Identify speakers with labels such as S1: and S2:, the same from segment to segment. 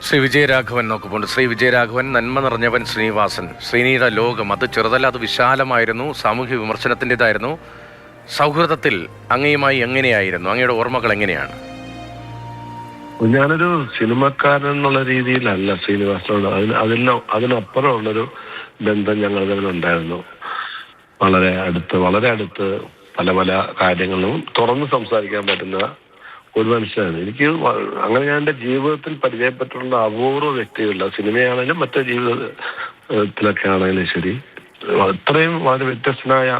S1: ശ്രീ വിജയരാഘവൻ നോക്കുമ്പോൾ ശ്രീ വിജയരാഘവൻ നന്മ നിറഞ്ഞവൻ ശ്രീനിവാസൻ, ശ്രീനിയുടെ ലോകം അത് ചെറുതല്ല, അത് വിശാലമായിരുന്നു, സാമൂഹ്യ വിമർശനത്തിൻ്റെതായിരുന്നു. സൗഹൃദത്തിൽ അങ്ങയുമായി എങ്ങനെയായിരുന്നു? അങ്ങയുടെ ഓർമ്മകൾ എങ്ങനെയാണ്?
S2: ഞാനൊരു സിനിമക്കാരൻ എന്നുള്ള രീതിയിലല്ല ശ്രീനിവാസനോട്, അതിനപ്പുറമുള്ളൊരു ബന്ധം ഞങ്ങൾ തമ്മിലുണ്ടായിരുന്നു. വളരെ അടുത്ത് പല പല കാര്യങ്ങളും തുറന്ന് സംസാരിക്കാൻ പറ്റുന്ന ഒരു മനുഷ്യനാണ്. എനിക്ക് അങ്ങനെ ഞാൻ എൻ്റെ ജീവിതത്തിൽ പരിചയപ്പെട്ടിട്ടുള്ള അപൂർവ വ്യക്തികളില്ല, സിനിമയാണെങ്കിലും മറ്റു ജീവിതത്തിലൊക്കെ ആണെങ്കിലും ശരി, ഇത്രയും വളരെ വ്യത്യസ്തനായ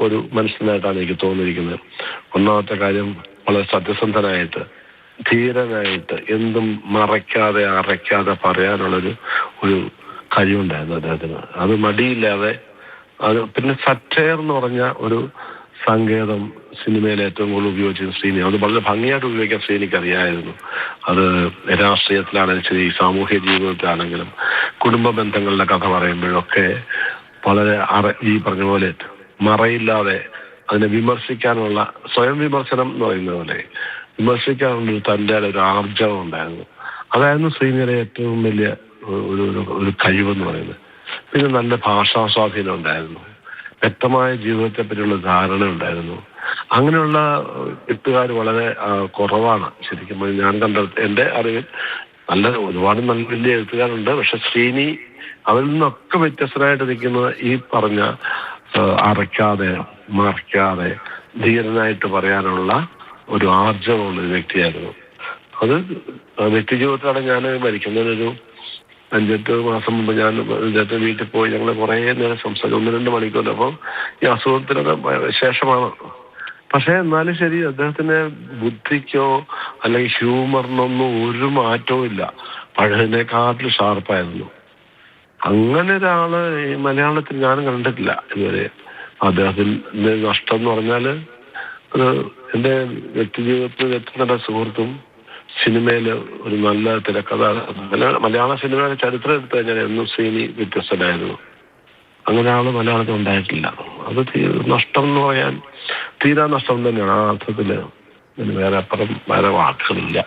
S2: ഒരു മനുഷ്യനായിട്ടാണ് എനിക്ക് തോന്നിയിരിക്കുന്നത്. ഒന്നാമത്തെ കാര്യം, വളരെ സത്യസന്ധനായിട്ട് ധീരനായിട്ട് എന്തും മറയ്ക്കാതെ അറയ്ക്കാതെ പറയാനുള്ളൊരു കഴിവുണ്ടായിരുന്നു അദ്ദേഹത്തിന്. അത് മടിയില്ലാതെ. അത് പിന്നെ സറ്റയർ എന്ന് പറഞ്ഞ ഒരു സങ്കേതം സിനിമയിൽ ഏറ്റവും കൂടുതൽ ഉപയോഗിച്ചത് ശ്രീനി. അത് വളരെ ഭംഗിയായിട്ട് ഉപയോഗിക്കാൻ ശ്രീനിക്ക് അറിയാമായിരുന്നു. അത് രാഷ്ട്രീയത്തിലാണെങ്കിലും ശരി, സാമൂഹ്യ ജീവിതത്തിലാണെങ്കിലും കുടുംബ ബന്ധങ്ങളുടെ കഥ പറയുമ്പോഴൊക്കെ വളരെ ഈ പറഞ്ഞ പോലെ മറയില്ലാതെ അതിനെ വിമർശിക്കാനുള്ള, സ്വയം വിമർശനം എന്ന് പറയുന്ന പോലെ വിമർശിക്കാനുള്ള തൻ്റെ ഒരു ആർജവം ഉണ്ടായിരുന്നു. അതായിരുന്നു ശ്രീനിയുടെ ഏറ്റവും വലിയ ഒരു കഴിവെന്ന് പറയുന്നത്. പിന്നെ നല്ല ഭാഷാ സ്വാധീനം ഉണ്ടായിരുന്നു, വ്യക്തമായ ജീവിതത്തെ പറ്റിയുള്ള ധാരണ ഉണ്ടായിരുന്നു. അങ്ങനെയുള്ള എഴുത്തുകാർ വളരെ കുറവാണ് ശരിക്കും. ഞാൻ കണ്ട എൻ്റെ അറിവിൽ ഒരുപാട് നല്ല വലിയ എഴുത്തുകാരുണ്ട്. പക്ഷെ ശ്രീനി അവരിൽ നിന്നൊക്കെ വ്യത്യസ്തരായിട്ട് നിൽക്കുന്നത് ഈ പറഞ്ഞ അറയ്ക്കാതെ മറയ്ക്കാതെ ധീരനായിട്ട് പറയാനുള്ള ഒരു ആർജവമുള്ള ഒരു വ്യക്തിയായിരുന്നു. അത് വ്യക്തി ജീവിതത്തിലാണ്. ഞാൻ മരിക്കുന്നതിനൊരു 5-8 മാസം മുമ്പ് ഞാൻ അദ്ദേഹത്തെ വീട്ടിൽ പോയി ഞങ്ങൾ കുറേ നേരം സംസാരിച്ചു, 1-2 മണിക്കൂർ. അപ്പം ഈ അസുഖത്തിനൊക്കെ ശേഷമാണ്. പക്ഷെ എന്നാലും ശരി, അദ്ദേഹത്തിന് ബുദ്ധിക്കോ അല്ലെങ്കിൽ ഹ്യൂമറിനൊന്നും ഒരു മാറ്റവും ഇല്ല, പഴയതിനെക്കാട്ടിൽ ഷാർപ്പായിരുന്നു. അങ്ങനെ ഒരാള് ഈ മലയാളത്തിൽ ഞാൻ കണ്ടിട്ടില്ല ഇതുവരെ. അദ്ദേഹത്തിന്റെ നഷ്ടം എന്ന് പറഞ്ഞാൽ അത് എൻ്റെ വ്യക്തി ജീവിതത്തിൽ എത്തുന്ന സുഹൃത്തും സിനിമയില് ഒരു നല്ല തിരക്കഥ, മലയാള സിനിമയുടെ ചരിത്രം എടുത്തു കഴിഞ്ഞാൽ എന്നും ശ്രീനി വ്യത്യസ്തനായിരുന്നു. അങ്ങനെ ആള് മലയാളത്തിൽ ഉണ്ടായിട്ടില്ല. അത് നഷ്ടം എന്ന് പറയാൻ തീരാ നഷ്ടം തന്നെയാണ്. ആ അർത്ഥത്തില് വേറെ അപ്പുറം വേറെ വാക്കുകളില്ല.